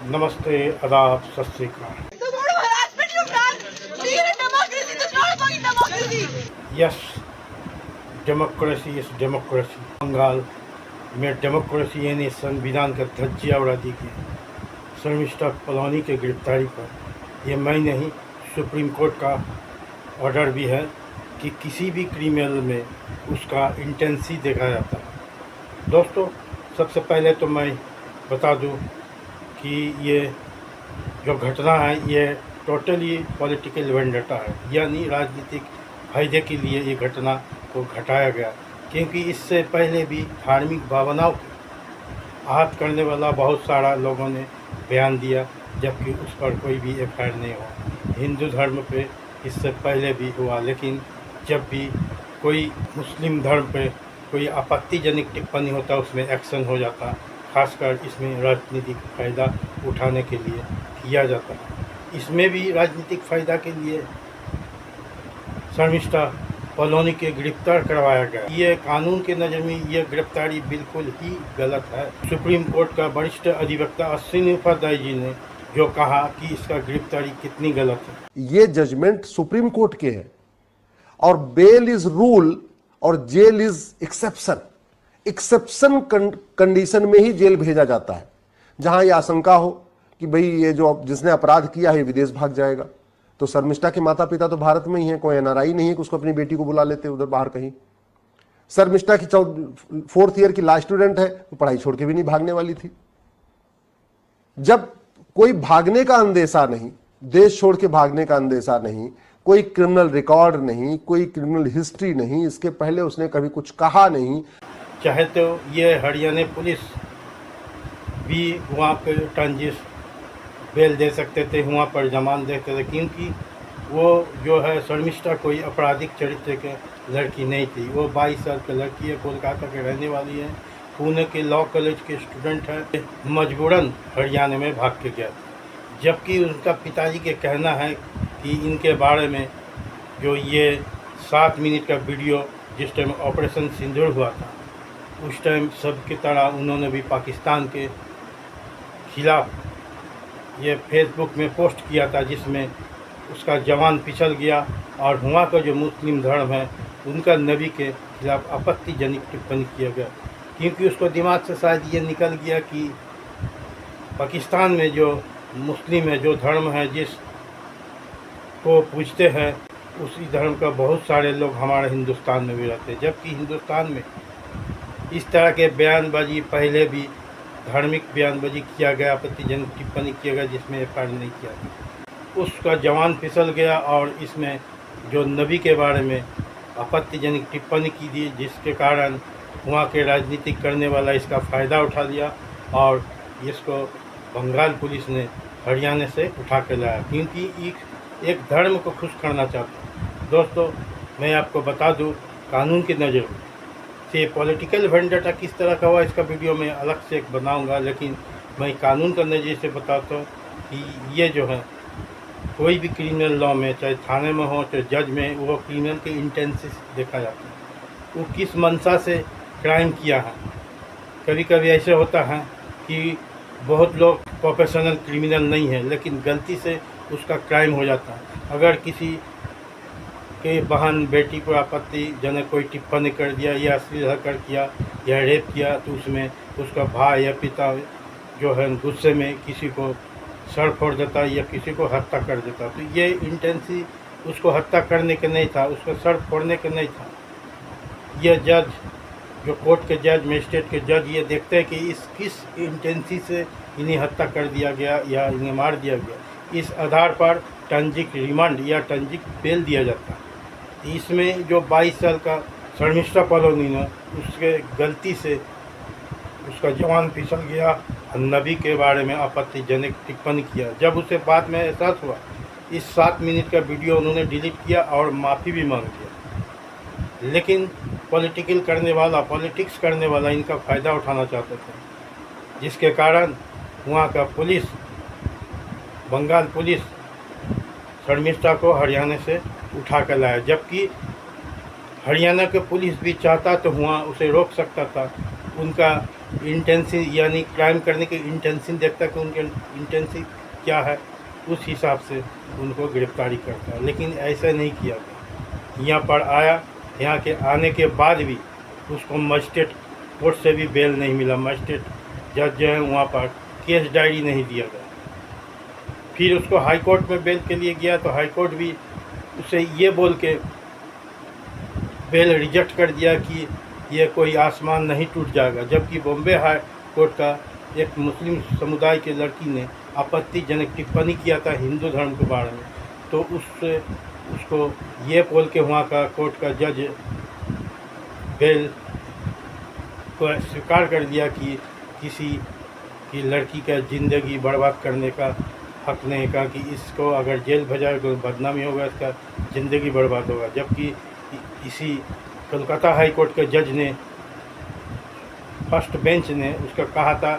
नमस्ते, आदाब, सत श्री अकाल। Yes, democracy is democracy. Bengal में डेमोक्रेसी यानी संविधान का धज्जियां उड़ा दी गई। शर्मिष्ठा पलोनी के गिरफ्तारी पर ये मैं नहीं, सुप्रीम कोर्ट का ऑर्डर भी है कि किसी भी क्रिमिनल में उसका इंटेंसी देखा जाता है। दोस्तों, सबसे पहले तो मैं बता दूं कि ये जो घटना है ये टोटली पॉलिटिकल वेंडेटा है, यानी राजनीतिक फायदे के लिए ये घटना को घटाया गया, क्योंकि इससे पहले भी धार्मिक भावनाओं को आहत करने वाला बहुत सारा लोगों ने बयान दिया, जबकि उस पर कोई भी एफआईआर नहीं हुआ। हिंदू धर्म पे इससे पहले भी हुआ, लेकिन जब भी कोई मुस्लिम धर्म पे कोई आपत्तिजनक टिप्पणी होता उसमें एक्शन हो जाता, खासकर इसमें राजनीतिक फ़ायदा उठाने के लिए किया जाता है। इसमें भी राजनीतिक फ़ायदा के लिए शर्मिष्ठा पलोनी के गिरफ्तार करवाया गया। ये कानून के नज़र में ये गिरफ्तारी बिल्कुल ही गलत है। सुप्रीम कोर्ट का वरिष्ठ अधिवक्ता अश्विनी उपाध्याय जी ने जो कहा कि इसका गिरफ्तारी कितनी गलत है। ये जजमेंट सुप्रीम कोर्ट के है और बेल इज रूल और jail is exception. Exception condition में ही जेल भेजा जाता है, जहां यह आशंका हो कि भाई ये जो जिसने अपराध किया है विदेश भाग जाएगा। तो शर्मिष्ठा के माता पिता तो भारत में ही हैं, कोई एनआरआई नहीं है कि उसको अपनी बेटी को बुला लेते उधर बाहर कहीं। शर्मिष्ठा की 4th ईयर की लॉ स्टूडेंट है, तो पढ़ाई छोड़ के भी नहीं भागने वाली थी। जब कोई भागने का अंदेशा नहीं, देश छोड़ के भागने का अंदेशा नहीं, कोई क्रिमिनल रिकॉर्ड नहीं, कोई क्रिमिनल हिस्ट्री नहीं, इसके पहले उसने कभी कुछ कहा नहीं। चाहे तो ये हरियाणा पुलिस भी वहाँ पे ट्रांजिट बेल दे सकते थे, वहाँ पर जमान देते थे, क्योंकि वो जो है शर्मिष्ठा कोई आपराधिक चरित्र के लड़की नहीं थी। वो 22 साल की लड़की है, कोलकाता के रहने वाली है, पुणे के लॉ कॉलेज के स्टूडेंट है, मजबूरन हरियाणा में भाग के गया। जबकि उनका पिताजी के कहना है कि इनके बारे में जो ये 7 मिनट का वीडियो जिस टाइम ऑपरेशन सिंदूर हुआ था, उस टाइम सबकी तरह उन्होंने भी पाकिस्तान के खिलाफ ये फेसबुक में पोस्ट किया था, जिसमें उसका जवान पिछल गया और वहाँ का जो मुस्लिम धर्म है उनका नबी के खिलाफ आपत्तिजनक टिप्पणी किया गया, क्योंकि उसको दिमाग से शायद ये निकल गया कि पाकिस्तान में जो मुस्लिम है, जो धर्म है, जिस को पूछते हैं, उसी धर्म का बहुत सारे लोग हमारे हिंदुस्तान में भी रहते हैं। जबकि हिंदुस्तान में इस तरह के बयानबाजी पहले भी धार्मिक बयानबाजी किया गया, आपत्तिजनक टिप्पणी किया गया, जिसमें एफआईआर नहीं किया गया। उसका जवान फिसल गया और इसमें जो नबी के बारे में आपत्तिजनक टिप्पणी की थी, जिसके कारण वहाँ के राजनीतिक करने वाला इसका फ़ायदा उठा लिया और इसको बंगाल पुलिस ने हरियाणा से उठा के लाया, क्योंकि एक धर्म को खुश करना चाहता। दोस्तों, मैं आपको बता दूँ, कानून की नज़र में से पॉलिटिकल वेंडेटा किस तरह का हुआ, इसका वीडियो मैं अलग से एक बनाऊंगा, लेकिन मैं कानून का नज़रिए से बताता हूँ कि ये जो है कोई भी क्रिमिनल लॉ में, चाहे थाने में हो चाहे जज में, वो क्रिमिनल के इंटेंसिस देखा जाता है, वो किस मंशा से क्राइम किया है। कभी कभी ऐसे होता है कि बहुत लोग प्रोफेशनल क्रिमिनल नहीं है, लेकिन गलती से उसका क्राइम हो जाता है। अगर किसी के बहन बेटी को आपत्तिजनक कोई टिप्पणी कर दिया या अश्लील हरकत किया या रेप किया, तो उसमें उसका भाई या पिता जो है गुस्से में किसी को सर फोड़ देता या किसी को हत्या कर देता। तो ये इंटेंसी उसको हत्या करने के नहीं था, उसको सर फोड़ने के नहीं था। यह जज, जो कोर्ट के जज, मजिस्ट्रेट के जज, ये देखते हैं कि इस किस इंटेंसी से इन्हें हत्या कर दिया गया या इन्हें मार दिया गया। इस आधार पर ट्रांजिट रिमांड या ट्रांजिट बेल दिया जाता है। इसमें जो 22 साल का शर्मिष्ठा पलोनी ने उसके गलती से उसका जवान फिसल गया और नबी के बारे में आपत्तिजनक टिप्पणी किया। जब उसे बाद में एहसास हुआ, इस 7 मिनट का वीडियो उन्होंने डिलीट किया और माफ़ी भी मांग लिया। लेकिन पॉलिटिक्स करने वाला इनका फ़ायदा उठाना चाहते थे, जिसके कारण वहाँ का पुलिस, बंगाल पुलिस, शर्मिष्ठा को हरियाणा से उठा कर लाया। जबकि हरियाणा के पुलिस भी चाहता तो वहाँ उसे रोक सकता था। उनका इंटेंसिव यानी क्राइम करने की इंटेंसिव देखता है कि उनके इंटेंसिव क्या है, उस हिसाब से उनको गिरफ्तारी करता है। लेकिन ऐसा नहीं किया गया। यहाँ पर आया, यहाँ के आने के बाद भी उसको मजिस्ट्रेट कोर्ट से भी बेल नहीं मिला। मजिस्ट्रेट जज जो है वहाँ पर केस डायरी नहीं दिया गया। फिर उसको हाई कोर्ट में बेल के लिए गया तो हाई कोर्ट भी उसे ये बोल के बेल रिजेक्ट कर दिया कि ये कोई आसमान नहीं टूट जाएगा। जबकि बॉम्बे हाई कोर्ट का एक मुस्लिम समुदाय के लड़की ने आपत्तिजनक टिप्पणी किया था हिंदू धर्म के बारे में, तो उससे उसको ये बोल के वहाँ का कोर्ट का जज बेल को स्वीकार कर दिया कि किसी की लड़की का ज़िंदगी बर्बाद करने का हक नहीं, कहा कि इसको अगर जेल भेजा तो बदनामी होगा, इसका ज़िंदगी बर्बाद होगा। जबकि इसी कोलकाता हाई कोर्ट के जज ने, फर्स्ट बेंच ने उसका कहा था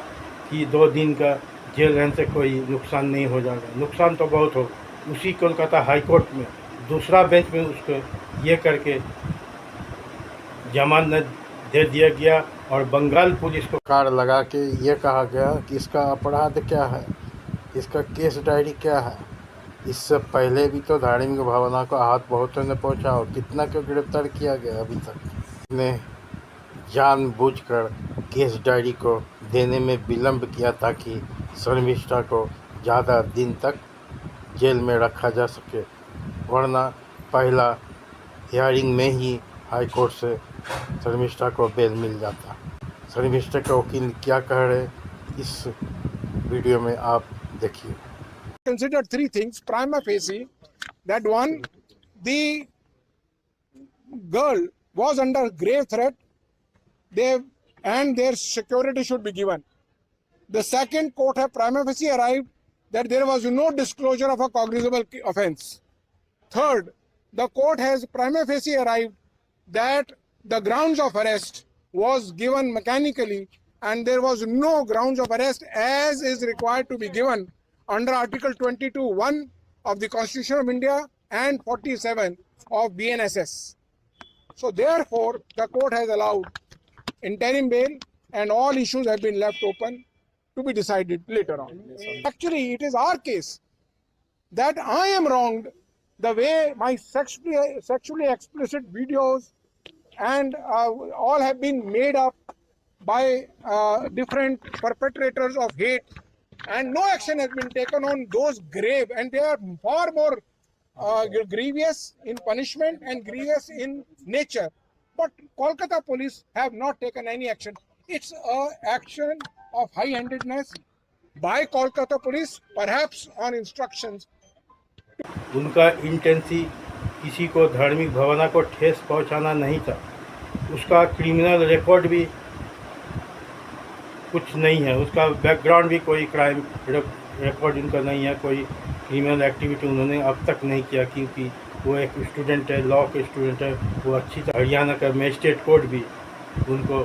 कि 2 दिन का जेल रहने से कोई नुकसान नहीं हो जाएगा। नुकसान तो बहुत हो। उसी कोलकाता हाई कोर्ट में दूसरा बेंच में उसको ये करके जमानत दे दिया गया और बंगाल पुलिस को कार लगा के ये कहा गया कि इसका अपराध क्या है, इसका केस डायरी क्या है। इससे पहले भी तो धार्मिक भावना को आहत बहुतों ने पहुंचा और कितना क्यों गिरफ्तार किया गया अभी तक। ने जानबूझकर केस डायरी को देने में विलंब किया ताकि शर्मिष्ठा को ज़्यादा दिन तक जेल में रखा जा सके, वरना पहला हियरिंग में ही हाई कोर्ट से शर्मिष्ठा को बेल मिल जाता। शर्मिष्ठा के वकील क्या कह रहे इस वीडियो में आप देखिए। Considered 3 things prima facie, that one, the girl was under grave threat, and their security should be given. The second, court have prima facie arrived that there was no disclosure of a cognizable offence. Third, the court has prima facie arrived that the grounds of arrest was given mechanically and there was no grounds of arrest as is required to be given under Article 22(1) of the Constitution of India and 47 of BNSS. So therefore, the court has allowed interim bail and all issues have been left open to be decided later on. Actually, it is our case that I am wronged the way my sexually explicit videos and all have been made up by different perpetrators of hate, and no action has been taken on those grave, and they are far more grievous in punishment and grievous in nature. But Kolkata police have not taken any action. It's an action of high-handedness by Kolkata police, perhaps on instructions. उनका इंटेंसी किसी को धार्मिक भावना को ठेस पहुंचाना नहीं था। उसका क्रिमिनल रिकॉर्ड भी कुछ नहीं है, उसका बैकग्राउंड भी कोई क्राइम रिकॉर्ड उनका नहीं है, कोई क्रिमिनल एक्टिविटी उन्होंने अब तक नहीं किया, क्योंकि वो एक स्टूडेंट है, लॉ के स्टूडेंट है। वो अच्छी तरह हरियाणा का मजिस्ट्रेट कोर्ट भी उनको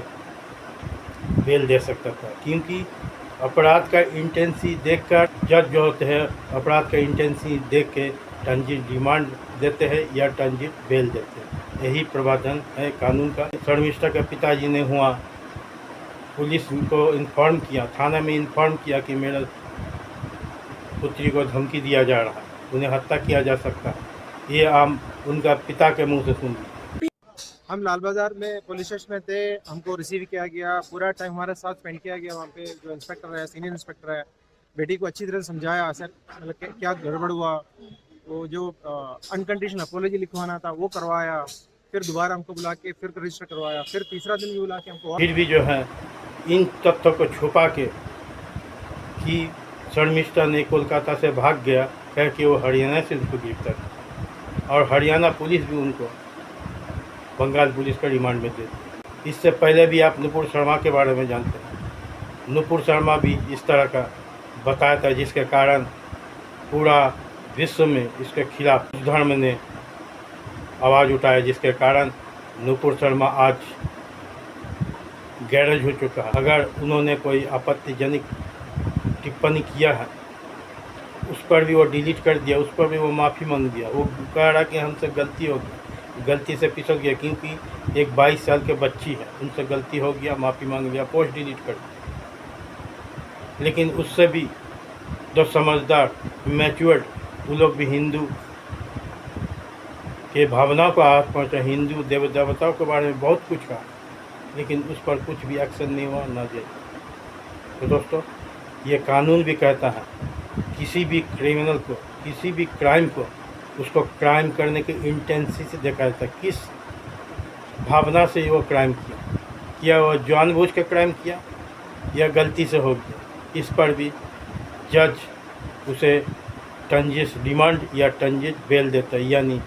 बेल दे सकता था, क्योंकि अपराध का इंटेंसी देखकर जज जो होते हैं अपराध का इंटेंसी देख के ट्रांजिट रिमांड देते हैं या ट्रांजिट बेल देते हैं। यही प्रावधान है कानून का। शर्मिष्ठा के पिताजी ने हुआ पुलिस को इन्फॉर्म किया, थाना में इन्फॉर्म किया कि मेरा पुत्री को धमकी दिया जा रहा है, उन्हें हत्या किया जा सकता है। ये आम उनका पिता के मुंह से सुन। हम लाल बाज़ार में पुलिस स्टेशन में थे, हमको रिसीव किया गया, पूरा टाइम हमारे साथ स्पेंड किया गया। वहाँ पे जो इंस्पेक्टर है, सीनियर इंस्पेक्टर है, बेटी को अच्छी तरह समझाया सर, मतलब क्या गड़बड़ हुआ, वो जो अनकंडीशनल अपॉलॉजी लिखवाना था वो करवाया, फिर दोबारा हमको बुला के फिर रजिस्टर करवाया, फिर तीसरा दिन भी बुला के हमको। फिर भी जो है इन तथ्यों को छुपा के कि शर्मिष्ठा ने कोलकाता से भाग गया, कह कि वो हरियाणा से उसको गिरफ्तार किया और हरियाणा पुलिस भी उनको बंगाल पुलिस का रिमांड में दे दी। इससे पहले भी आप नुपुर शर्मा के बारे में जानते हैं। नुपुर शर्मा भी इस तरह का बताया था, जिसके कारण पूरा विश्व में इसके खिलाफ धर्म ने आवाज़ उठाया, जिसके कारण नुपुर शर्मा आज गैरेज हो चुका है। अगर उन्होंने कोई आपत्तिजनक टिप्पणी किया है उस पर भी वो डिलीट कर दिया, उस पर भी वो माफ़ी मांग दिया। वो कह रहा कि हमसे गलती हो गई, गलती से फिसल गया, क्योंकि एक 22 साल के बच्ची है, उनसे गलती हो गया, माफ़ी मांग लिया, पोस्ट डिलीट कर दी। लेकिन उससे भी जो समझदार मैच्योर्ड, वो लोग भी हिंदू के भावनाओं को आहत पहुँचा, हिंदू देव देवताओं के बारे में बहुत कुछ कहा, लेकिन उस पर कुछ भी एक्शन नहीं हुआ, ना जेल। तो दोस्तों, ये कानून भी कहता है किसी भी क्रिमिनल को, किसी भी क्राइम को, उसको क्राइम करने की इंटेंसिटी से देखा जाता है, किस भावना से वो क्राइम किया वो जानबूझ के क्राइम किया या गलती से हो गया। इस पर भी जज उसे टंजिस रिमांड या टंजिस बेल देता है, यानी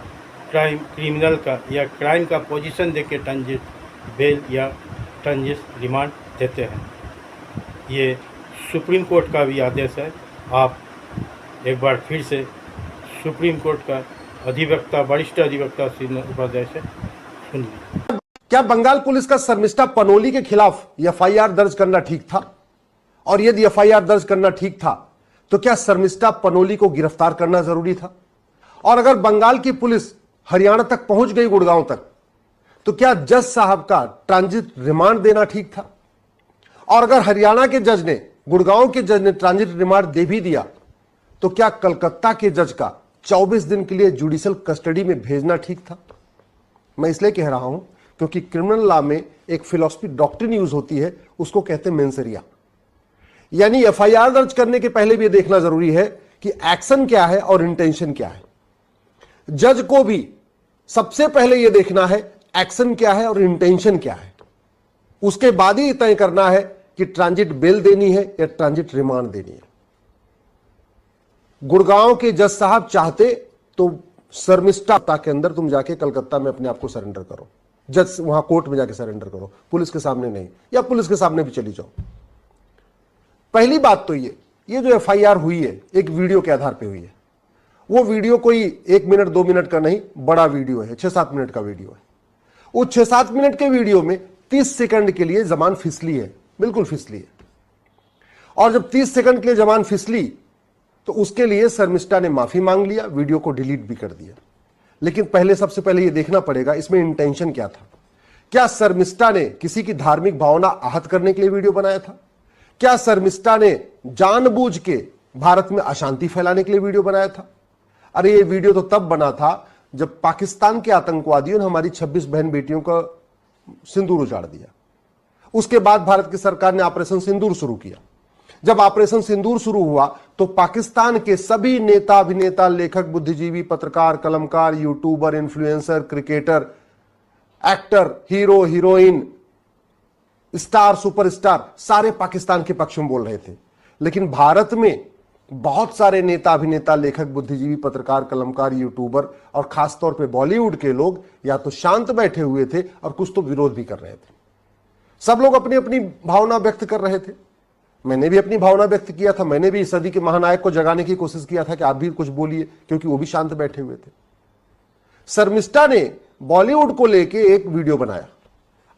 क्रिमिनल का या क्राइम का पोजीशन देके टंजिस बेल या टंजिस रिमांड देते हैं। ये सुप्रीम कोर्ट का भी आदेश है। आप एक बार फिर से सुप्रीम कोर्ट का अधिवक्ता, वरिष्ठ अधिवक्ता श्री उपाध्याय से सुन लीजिए। क्या बंगाल पुलिस का शर्मिष्ठा पनोली के खिलाफ एफआईआर दर्ज करना ठीक था? और यदि एफआईआर दर्ज करना ठीक था तो क्या शर्मिष्ठा पनोली को गिरफ्तार करना जरूरी था? और अगर बंगाल की पुलिस हरियाणा तक पहुंच गई, गुड़गांव तक, तो क्या जज साहब का ट्रांजिट रिमांड देना ठीक था? और अगर हरियाणा के जज ने, गुड़गांव के जज ने ट्रांजिट रिमांड दे भी दिया, तो क्या कलकत्ता के जज का 24 दिन के लिए जुडिशियल कस्टडी में भेजना ठीक था? मैं इसलिए कह रहा हूं क्योंकि क्रिमिनल लॉ में एक फिलॉसफी डॉक्ट्रिन यूज होती है, उसको कहते हैं मेंसरिया। यानी एफआईआर दर्ज करने के पहले भी देखना जरूरी है कि एक्शन क्या है और इंटेंशन क्या है। जज को भी सबसे पहले यह देखना है एक्शन क्या है और इंटेंशन क्या है, उसके बाद ही तय करना है कि ट्रांजिट बेल देनी है या ट्रांजिट रिमांड देनी है। गुड़गांव के जज साहब चाहते तो शर्मिष्ठा के अंदर तुम जाके कलकत्ता में अपने आप को सरेंडर करो, जज वहां कोर्ट में जाके सरेंडर करो, पुलिस के सामने नहीं, या पुलिस के सामने भी चली जाओ। पहली बात तो ये जो एफआईआर हुई है एक वीडियो के आधार पे हुई है। वो वीडियो कोई 1 मिनट 2 मिनट का नहीं, बड़ा वीडियो है, 6-7 मिनट का वीडियो है। वो 6-7 मिनट के वीडियो में 30 सेकंड के लिए जबान फिसली है, बिल्कुल फिसली है। और जब 30 सेकंड के लिए जबान फिसली तो उसके लिए शर्मिष्ठा ने माफी मांग लिया, वीडियो को डिलीट भी कर दिया। लेकिन पहले, सबसे पहले यह देखना पड़ेगा इसमें इंटेंशन क्या था। क्या शर्मिष्ठा ने किसी की धार्मिक भावना आहत करने के लिए वीडियो बनाया था? क्या शर्मिष्ठा ने जानबूझ के भारत में अशांति फैलाने के लिए वीडियो बनाया था? अरे ये वीडियो तो तब बना था जब पाकिस्तान के आतंकवादियों ने हमारी 26 बहन बेटियों का सिंदूर उजाड़ दिया। उसके बाद भारत की सरकार ने ऑपरेशन सिंदूर शुरू किया। जब ऑपरेशन सिंदूर शुरू हुआ तो पाकिस्तान के सभी नेता, अभिनेता, लेखक, बुद्धिजीवी, पत्रकार, कलमकार, youtuber, influencer, cricketer, actor, hero, heroine, star, superstar, सारे पाकिस्तान के पक्ष में बोल रहे थे। लेकिन भारत में बहुत सारे नेता, अभिनेता, लेखक, बुद्धिजीवी, पत्रकार, कलमकार, यूट्यूबर और खासतौर पे बॉलीवुड के लोग या तो शांत बैठे हुए थे और कुछ तो विरोध भी कर रहे थे। सब लोग अपनी अपनी भावना व्यक्त कर रहे थे। मैंने भी अपनी भावना व्यक्त किया था। मैंने भी इस सदी के महानायक को जगाने की कोशिश किया था कि आप भी कुछ बोलिए, क्योंकि वो भी शांत बैठे हुए थे। शर्मिष्ठा ने बॉलीवुड को लेके एक वीडियो बनाया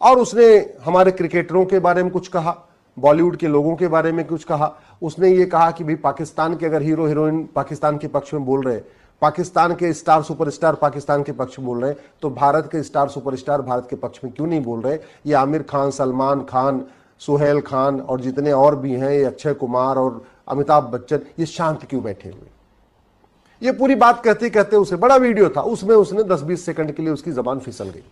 और उसने हमारे क्रिकेटरों के बारे में कुछ कहा, बॉलीवुड के लोगों के बारे में कुछ कहा। उसने ये कहा कि भाई पाकिस्तान के अगर हीरो हीरोइन पाकिस्तान के पक्ष में बोल रहे, पाकिस्तान के स्टार सुपरस्टार पाकिस्तान के पक्ष में बोल रहे हैं, तो भारत के स्टार सुपरस्टार भारत के पक्ष में क्यों नहीं बोल रहे? ये आमिर खान, सलमान खान, सुहेल खान और जितने और भी हैं, ये अक्षय कुमार और अमिताभ बच्चन, ये शांत क्यों बैठे हुए? ये पूरी बात कहते कहते उसे, बड़ा वीडियो था, उसमें उसने 10-20 सेकंड के लिए उसकी जबान फिसल गई।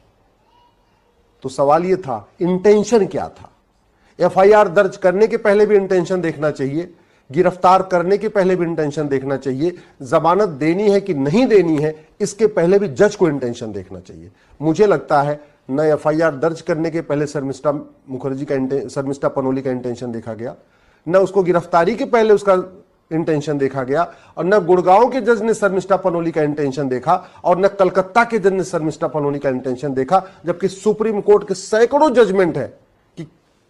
तो सवाल ये था इंटेंशन क्या था? एफआईआर दर्ज करने के पहले भी इंटेंशन देखना चाहिए, गिरफ्तार करने के पहले भी इंटेंशन देखना चाहिए, जमानत देनी है कि नहीं देनी है इसके पहले भी जज को इंटेंशन देखना चाहिए। मुझे लगता है न एफआईआर दर्ज करने के पहले शर्मिष्ठा पनोली का इंटेंशन देखा गया, न उसको गिरफ्तारी के पहले उसका इंटेंशन देखा गया, और न गुड़गांव के जज ने शर्मिष्ठा पनोली का इंटेंशन देखा, और न कलकत्ता के जज ने शर्मिष्ठा पनोली का इंटेंशन देखा। जबकि सुप्रीम कोर्ट के सैकड़ों जजमेंट है कि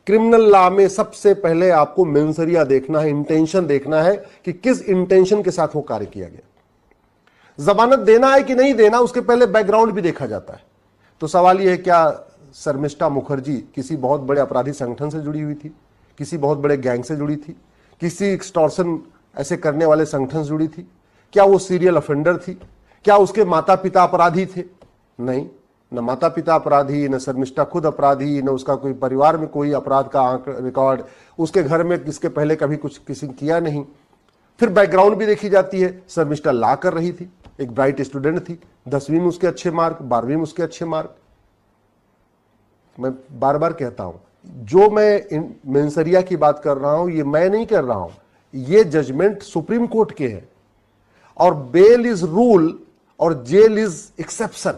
क्रिमिनल लॉ में सबसे पहले आपको मेंसरिया देखना है, इंटेंशन देखना है कि किस इंटेंशन के साथ वो कार्य किया गया। जमानत देना है कि नहीं देना, उसके पहले बैकग्राउंड भी देखा जाता है। तो सवाल यह है, क्या शर्मिष्ठा मुखर्जी किसी बहुत बड़े अपराधी संगठन से जुड़ी हुई थी, किसी बहुत बड़े गैंग से जुड़ी थी, किसी एक्सटॉर्शन ऐसे करने वाले संगठन से जुड़ी थी? क्या वो सीरियल ऑफेंडर थी? क्या उसके माता पिता अपराधी थे? नहीं, न माता पिता अपराधी, न शर्मिष्ठा खुद अपराधी, न उसका कोई परिवार में कोई अपराध का रिकॉर्ड, उसके घर में इसके पहले कभी कुछ किसी ने किया नहीं। फिर बैकग्राउंड भी देखी जाती है। शर्मिष्ठा ला कर रही थी, एक ब्राइट स्टूडेंट थी, 10वीं में उसके अच्छे मार्क, 12वीं में उसके अच्छे मार्क। मैं बार बार कहता हूं, जो मैं मेंसरिया की बात कर रहा हूं ये मैं नहीं कर रहा हूं, ये जजमेंट सुप्रीम कोर्ट के है। और बेल इज रूल और jail is exception.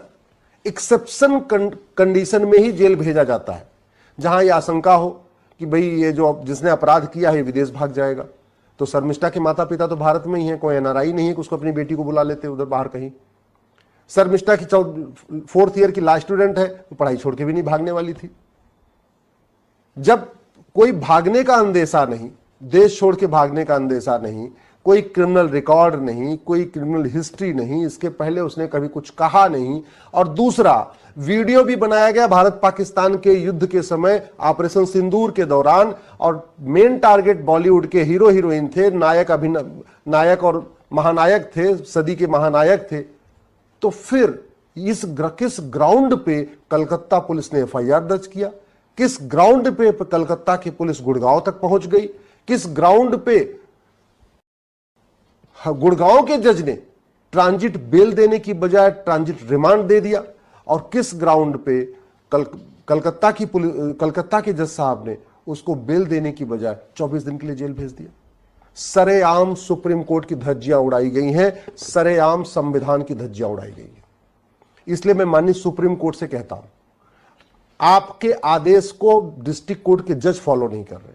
Exception condition में ही जेल भेजा जाता है, जहां यह आशंका हो कि भाई ये जो जिसने अपराध किया है विदेश भाग जाएगा। तो शर्मिष्ठा के माता पिता तो भारत में ही है, कोई एनआरआई नहीं है कि उसको अपनी बेटी को बुला लेते उधर बाहर कहीं। शर्मिष्ठा की 4th ईयर की लॉ स्टूडेंट है, तो पढ़ाई छोड़ के भी नहीं भागने वाली थी। जब कोई भागने का अंदेशा नहीं, देश छोड़ के भागने का अंदेशा नहीं, कोई क्रिमिनल रिकॉर्ड नहीं, कोई क्रिमिनल हिस्ट्री नहीं, इसके पहले उसने कभी कुछ कहा नहीं, और दूसरा वीडियो भी बनाया गया भारत पाकिस्तान के युद्ध के समय ऑपरेशन सिंदूर के दौरान, और मेन टारगेट बॉलीवुड के हीरो हीरोइन थे, नायक और महानायक थे, सदी के महानायक थे। तो फिर किस ग्राउंड पे कलकत्ता पुलिस ने एफआईआर दर्ज किया? किस ग्राउंड पे कलकत्ता की पुलिस गुड़गांव तक पहुंच गई? किस ग्राउंड पे गुड़गांव के जज ने ट्रांजिट बेल देने की बजाय ट्रांजिट रिमांड दे दिया? और किस ग्राउंड पे कलकत्ता के जज साहब ने उसको बेल देने की बजाय 24 दिन के लिए जेल भेज दिया? सरेआम सुप्रीम कोर्ट की धज्जियां उड़ाई गई हैं, सरेआम संविधान की धज्जियां उड़ाई गई हैं। इसलिए मैं माननीय सुप्रीम कोर्ट से कहता हूं, आपके आदेश को डिस्ट्रिक्ट कोर्ट के जज फॉलो नहीं कर रहे,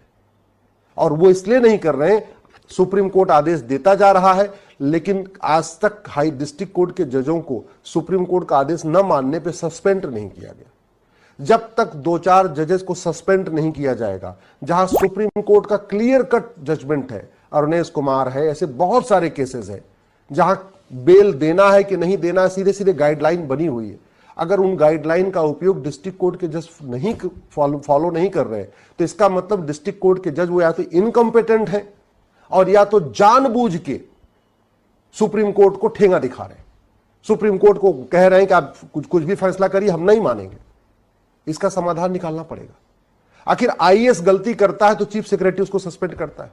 और वो इसलिए नहीं कर रहे हैं, सुप्रीम कोर्ट आदेश देता जा रहा है, लेकिन आज तक हाई डिस्ट्रिक्ट कोर्ट के जजों को सुप्रीम कोर्ट का आदेश न मानने पे सस्पेंड नहीं किया गया। जब तक 2-4 जजेस को सस्पेंड नहीं किया जाएगा, जहां सुप्रीम कोर्ट का क्लियर कट जजमेंट है, अरुणेश कुमार है, ऐसे बहुत सारे केसेस हैं जहां बेल देना है कि नहीं देना है, सीधे सीधे गाइडलाइन बनी हुई है। अगर उन गाइडलाइन का उपयोग डिस्ट्रिक्ट कोर्ट के जज नहीं फॉलो नहीं कर रहे, तो इसका मतलब डिस्ट्रिक्ट कोर्ट के जज वो या तो इनकम्पिटेंट है, और या तो जानबूझ के सुप्रीम कोर्ट को ठेंगा दिखा रहे हैं, सुप्रीम कोर्ट को कह रहे हैं कि आप कुछ भी फैसला करिए, हम नहीं मानेंगे। इसका समाधान निकालना पड़ेगा। आखिर आईएएस गलती करता है तो चीफ सेक्रेटरी उसको सस्पेंड करता है,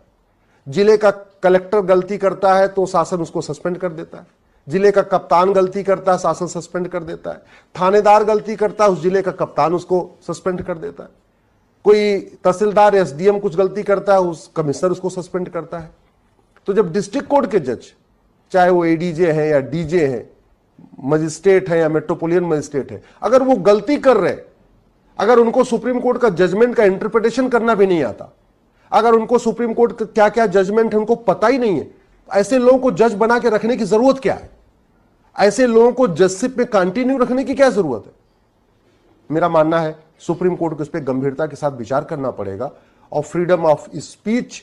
जिले का कलेक्टर गलती करता है तो शासन उसको सस्पेंड कर देता है, जिले का कप्तान गलती करता है शासन सस्पेंड कर देता है, थानेदार गलती करता है उस जिले का कप्तान उसको सस्पेंड कर देता है, कोई तहसीलदार एसडीएम कुछ गलती करता है उस कमिश्नर उसको सस्पेंड करता है। तो जब डिस्ट्रिक्ट कोर्ट के जज, चाहे वो एडीजे है या डीजे है, मजिस्ट्रेट है या मेट्रोपोलिटन मजिस्ट्रेट है, अगर वो गलती कर रहे, अगर उनको सुप्रीम कोर्ट का जजमेंट का इंटरप्रिटेशन करना भी नहीं आता, अगर उनको सुप्रीम कोर्ट का क्या क्या जजमेंट है उनको पता ही नहीं है, ऐसे लोगों को जज बना के रखने की जरूरत क्या है? ऐसे लोगों को जजशिप में कंटिन्यू रखने की क्या जरूरत है? मेरा मानना है सुप्रीम कोर्ट को इस पर गंभीरता के साथ विचार करना पड़ेगा, और फ्रीडम ऑफ स्पीच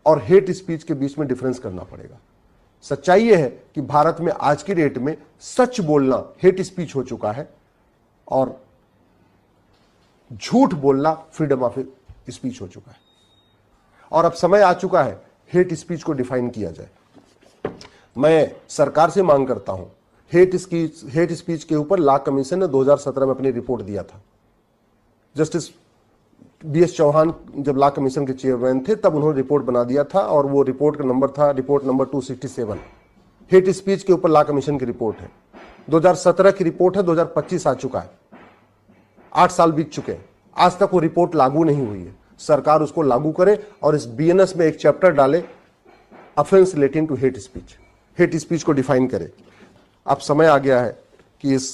और हेट स्पीच के बीच में डिफरेंस करना पड़ेगा। सच्चाई यह है कि भारत में आज की डेट में सच बोलना हेट स्पीच हो चुका है, और झूठ बोलना फ्रीडम ऑफ स्पीच हो चुका है। और अब समय आ चुका है हेट स्पीच को डिफाइन किया जाए। मैं सरकार से मांग करता हूं, हेट स्पीच के ऊपर लॉ कमीशन ने 2017 में अपनी रिपोर्ट दिया था। जस्टिस बीएस चौहान जब लॉ कमीशन के चेयरमैन थे तब उन्होंने रिपोर्ट बना दिया था, और वो रिपोर्ट का नंबर था रिपोर्ट नंबर 267। हेट स्पीच के ऊपर लॉ कमीशन की रिपोर्ट है, 2017 की रिपोर्ट है, 2025 आ चुका है, 8 साल बीत चुके हैं, आज तक वो रिपोर्ट लागू नहीं हुई है। सरकार उसको लागू करे और इस बीएनएस में एक चैप्टर डाले, offence relating to hate speech को डिफाइन करे। अब समय आ गया है कि इस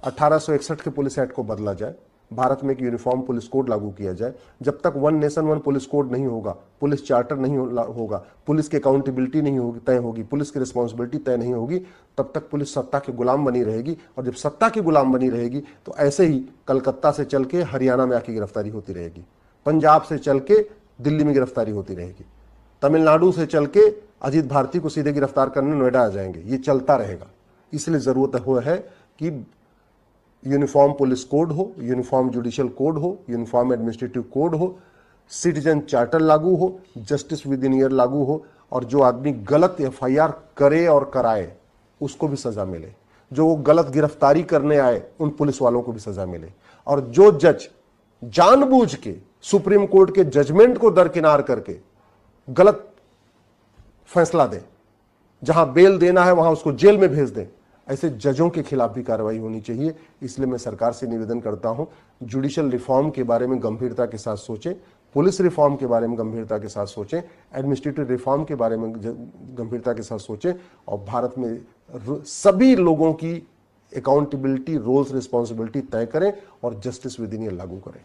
1861 के पुलिस एक्ट को बदला जाए, भारत में एक यूनिफॉर्म पुलिस कोड लागू किया जाए। जब तक one nation one police code नहीं होगा, पुलिस चार्टर नहीं होगा, पुलिस की अकाउंटेबिलिटी नहीं होगी तय होगी, पुलिस की रिस्पॉन्सिबिलिटी तय नहीं होगी, तब तक पुलिस सत्ता के गुलाम बनी रहेगी। और जब सत्ता की गुलाम बनी रहेगी तो ऐसे ही कलकत्ता से चल के हरियाणा में आके गिरफ्तारी होती रहेगी, पंजाब से चल के दिल्ली में गिरफ्तारी होती रहेगी, तमिलनाडु से चल के अजीत भारती को सीधे गिरफ्तार करने नोएडा आ जाएंगे। ये चलता रहेगा। इसलिए जरूरत है कि यूनिफॉर्म पुलिस कोड हो, यूनिफॉर्म जुडिशियल कोड हो, यूनिफॉर्म एडमिनिस्ट्रेटिव कोड हो, सिटीजन चार्टर लागू हो, जस्टिस विद इन ईयर लागू हो, और जो आदमी गलत एफआईआर करे और कराए उसको भी सजा मिले। जो गलत गिरफ्तारी करने आए उन पुलिस वालों को भी सजा मिले, और जो जज जानबूझ के सुप्रीम कोर्ट के जजमेंट को दरकिनार करके गलत फैसला दे, जहां बेल देना है वहां उसको जेल में भेज दें, ऐसे जजों के खिलाफ भी कार्रवाई होनी चाहिए। इसलिए मैं सरकार से निवेदन करता हूं, जुडिशियल रिफॉर्म के बारे में गंभीरता के साथ सोचें, पुलिस रिफॉर्म के बारे में गंभीरता के साथ सोचें, एडमिनिस्ट्रेटिव रिफॉर्म के बारे में गंभीरता के साथ सोचें, और भारत में सभी लोगों की अकाउंटेबिलिटी, रोल्स, रिस्पॉन्सिबिलिटी तय करें और जस्टिस विद इन लागू करें।